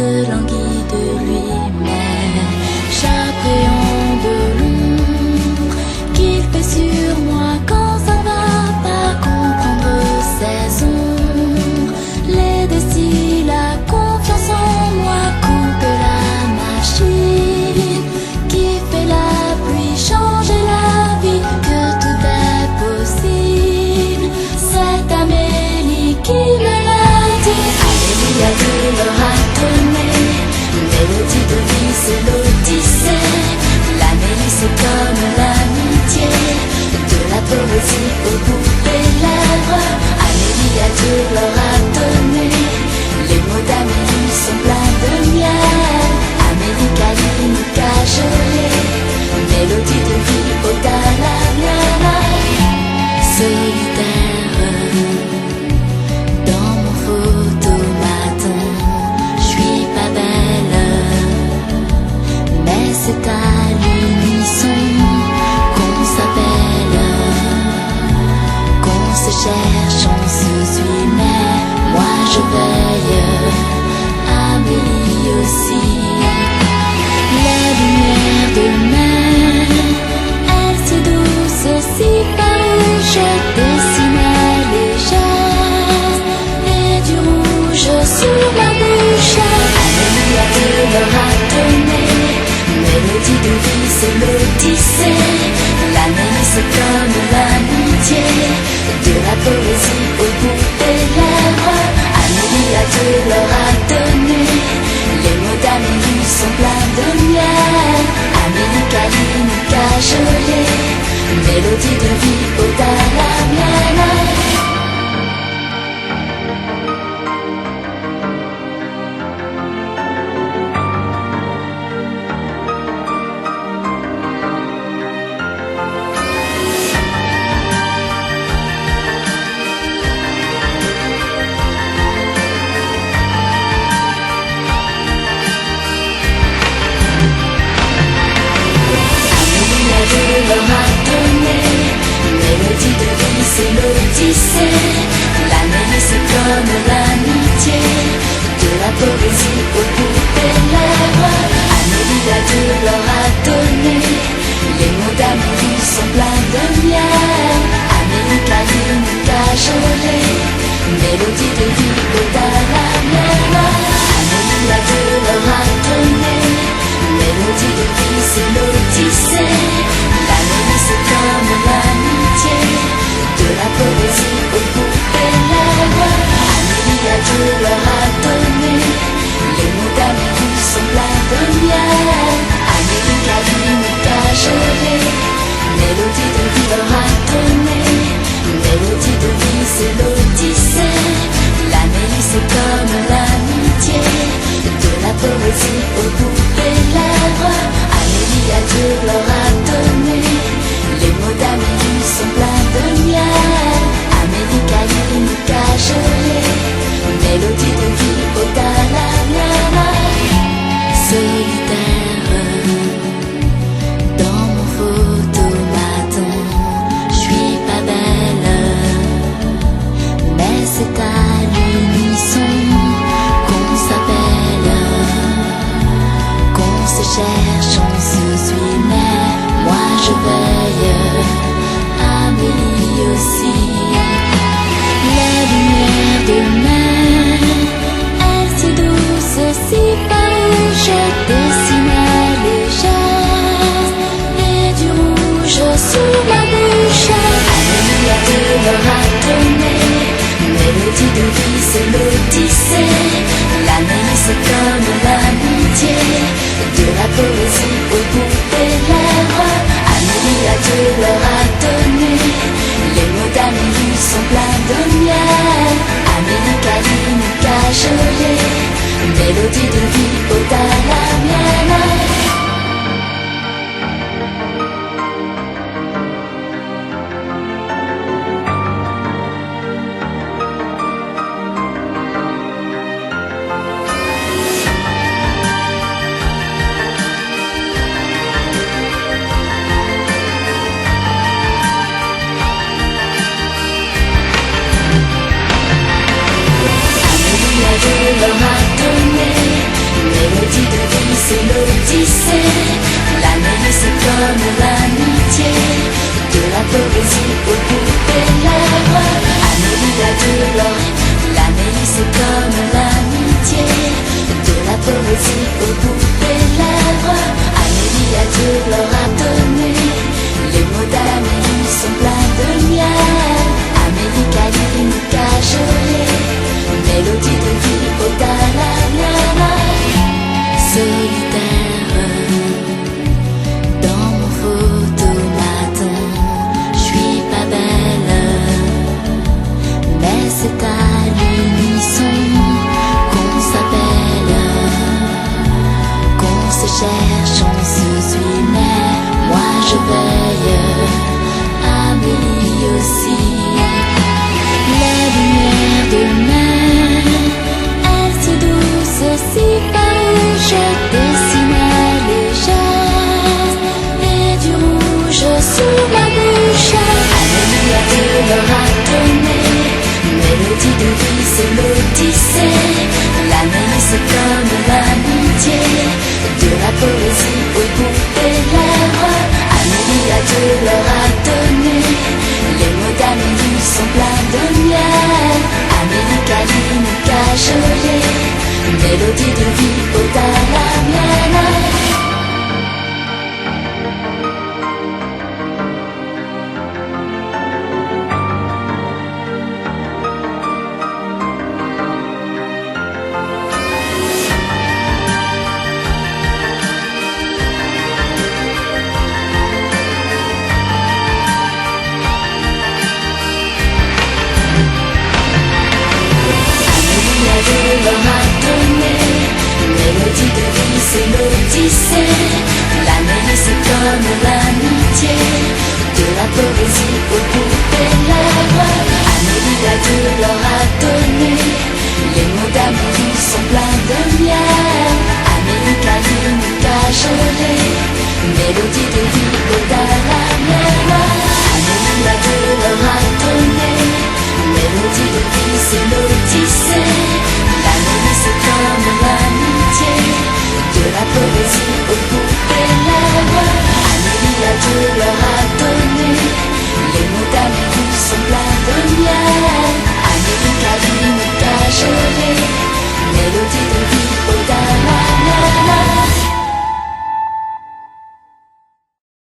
se languit de lui, mais chaque rayon de l'ombre qu'il fait sur moi quand ça va pas comprendre ses ombres, les destins, la confiance en moi coupe la machine qui fait la pluie changer la vie, que tout est possible. C'est Amélie qui me l'a dit. Amélie a de leur a donné, mélodie de vie c'est l'Odyssée. L'Amélie c'est comme l'amitié, de la poésie au bout des lèvres. Amélie a de leur a donné, les mots d'Amélie sont pleins de miel. Amélie câline, cajolée, mélodie de vie au Dalai. Solitaire dans mon photomaton, j'suis pas belle, mais c'est à l'unisson qu'on s'appelle, qu'on se cherche, on se suit, mais moi je veille, Amélie aussi. La lumière de mer, elle si douce, si farouche, dessinait les gestes et du rouge sur ma bouche. Amélie a de leur a donné, mélodie de vie c'est l'Odyssée. L'Amélie c'est comme l'amitié, de la poésie au bout des lèvres. Amélie a de leur a donné, les mots d'Amélie sont pleins de miel. Amélie câline, cajolée, mélodie de vie au Dalai. Mélodie de vie c'est l'Odyssée. L'Amélie c'est comme l'amitié, de la poésie au bout des lèvres. Amélie a de leur a donné, les mots d'Amélie sont pleins de miel. Amélie câline, cajolée, mélodie de vie au Dalai. Amélie a de leur a donné, mélodie de vie c'est l'Odyssée. L'Amélie c'est comme l'amitié, de la poésie au bout des lèvres. Amélie a de leur a donné, les mots d'Amélie sont pleins de miel. Amélie câline, cajolée, mélodie de vie leur a donné, mélodie de vie c'est l'Odyssée. L'Amélie c'est comme l'amitié, de la poésie au bout des lèvres. Amélie a de leur a donné, les mots d'Amélie sont pleins de miel. Amélie câline, cajolée, mélodie de vie au Dalai. Solitaire dans mon photomaton, j'suis pas belle, mais c'est à l'unisson qu'on s'appelle, qu'on se cherche, on se suit, mais moi je veille, Amélie aussi. La lumière de mer, elle si douce, si farouche, dessinait les gestes et du rouge sur ma bouche. Amélie a de leur a donné, mélodie de vie c'est l'Odyssée. L'Amélie c'est comme l'amitié, de la poésie au bout des lèvres. Amélie a de leur a donné, les mots d'Amélie sont pleins de miel. Amélie câline, cajolée, mélodie de vie au Dalai. sais, l'Amélie c'est comme l'amitié, de la poésie aux poupées lèvres. Amélie a de l'or, l'Amélie c'est comme l'amitié, de la poésie aux poupées lèvres. Amélie a de l'or à donner, les mots d'Amélie sont pleins de miel. Amélie câline, cajolée, mélodie de vie au Dalai-Lama. Solitaire dans mon photomaton, j'suis pas belle, mais c'est à l'unisson qu'on s'appelle, qu'on se cherche, on se suit, mais moi je veille, Amélie aussi. Les lumières de mer, elles si douces, si farouches, dessinaient les gestes et du rouge sur ma bouche. Amélie a de l'or à donner, mélodie de vie c'est l'odyssée. L'Amélie c'est comme l'amitié, de la poésie aux poupées lèvres. Amélie a de l'or à donner, les mots d'Amélie sont pleins de miel. Amélie câline, cajolée, mélodie de vie au Dalai-Lama. Mélodie de vie c'est l'odyssée, l'Amélie c'est comme l'amitié, de la poésie aux poupées lèvres. Amélie a de l'or à donner, les mots d'Amélie sont pleins de miel. Amélie câline, cajolée, mélodie de vie au Dalai-Lama.